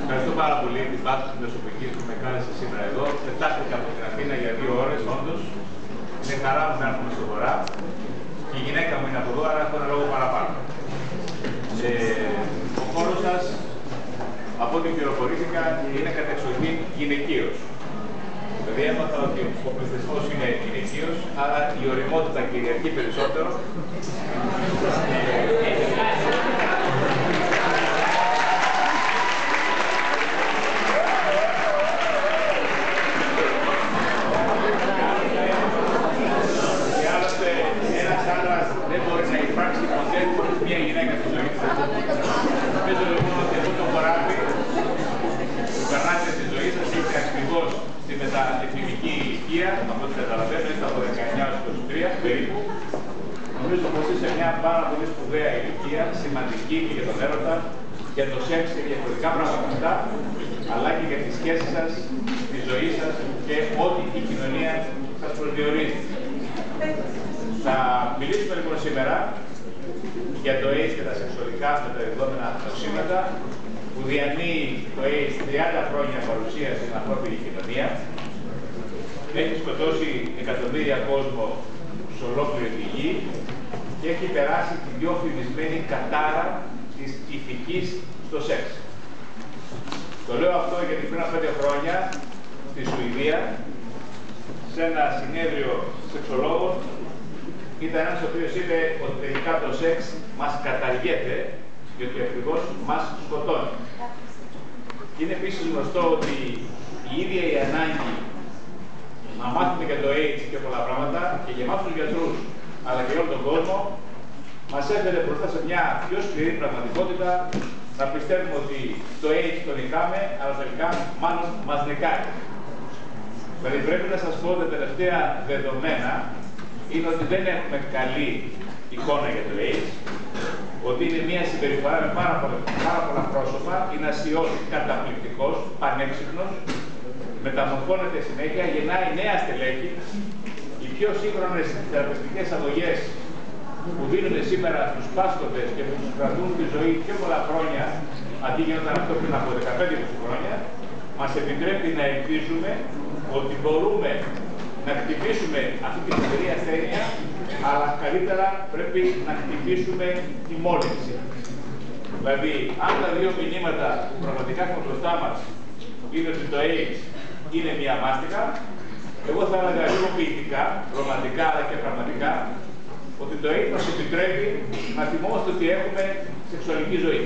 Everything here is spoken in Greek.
Ευχαριστώ πάρα πολύ την Πάτρου της Μεσοπικής που με κάλεσε σήμερα εδώ. Πετάχτηκα από την Αθήνα για 2 ώρες, όντως. Είναι χαρά μου να έρχομαι στο Βορρά. Και η γυναίκα μου είναι από εδώ, άρα έχω ένα λόγο παραπάνω. Ο χώρος σας, από ό,τι πληροφορήθηκα, είναι κατεξοχήν γυναικείος. Δηλαδή έμαθα ότι ο πληθυσμός είναι γυναικείος, άρα η ωριμότητα κυριαρχεί περισσότερο. Δεν μπορεί να υπάρξει ποτέ χωρίς μια γυναίκα στη ζωή της. Παίζω λοιπόν ότι αυτό το χωράφι που περνάτε στη ζωή σας ήρθε ακριβώς στη μεταεφηβική ηλικία, από ό,τι καταλαβαίνω, είστε από 19 έως 23 περίπου. Νομίζω πως είσαι μια πάρα πολύ σπουδαία ηλικία, σημαντική και για τον έρωτα, για το σεξ και διαφορετικά πράγματα, αλλά και για τις σχέσεις σας, τη ζωή σας και ό,τι η κοινωνία σας προσδιορίζει. Θα μιλήσουμε λοιπόν σήμερα για το AIDS και τα σεξουαλικά μεταδεδομένα νοσήματα που διανύει το AIDS 30 χρόνια παρουσία στην ανθρώπινη κοινωνία. Έχει σκοτώσει εκατομμύρια κόσμο σε ολόκληρη τη γη και έχει περάσει την πιο φημισμένη κατάρα της ηθικής στο σεξ. Το λέω αυτό γιατί πριν από 5 χρόνια στη Σουηδία, σε ένα συνέδριο σεξολόγων, ήταν ένας ο οποίος είπε ότι τελικά το σεξ μας καταργέται, διότι ακριβώς μας σκοτώνει. Και είναι επίσης γνωστό ότι η ίδια η ανάγκη να μάθουμε για το AIDS και πολλά πράγματα και για εμάς τους γιατρούς, αλλά και για όλο τον κόσμο, μας έφερε μπροστά σε μια πιο σκληρή πραγματικότητα να πιστεύουμε ότι το AIDS το νικάμε, αλλά τελικά μάλλον μας νικάει. Δηλαδή πρέπει να σας πω τα τελευταία δεδομένα είναι ότι δεν έχουμε καλή εικόνα για το AIDS, ότι είναι μια συμπεριφορά με πάρα πολλά πρόσωπα, είναι ασιός, καταπληκτικός, πανέξυπνος, μεταμορφώνεται συνέχεια, γεννάει νέα στελέχη. Οι πιο σύγχρονες θεραπευτικές αγωγές που δίνουν σήμερα στους πάσχοντες και που τους κρατούν τη ζωή πιο πολλά χρόνια, αντί γινόταν αυτό πριν από 15-20 χρόνια, μας επιτρέπει να ελπίζουμε ότι μπορούμε να χτυπήσουμε αυτή την φοβερή ασθένεια, αλλά καλύτερα πρέπει να χτυπήσουμε τη μόλυνση. Δηλαδή, αν τα δύο μηνύματα που πραγματικά έχουμε μπροστά μας είναι ότι το AIDS είναι μια μάστιγα, εγώ θα έλεγα λίγο ποιητικά, ρομαντικά αλλά και πραγματικά, ότι το AIDS μας επιτρέπει να θυμόμαστε ότι έχουμε σεξουαλική ζωή.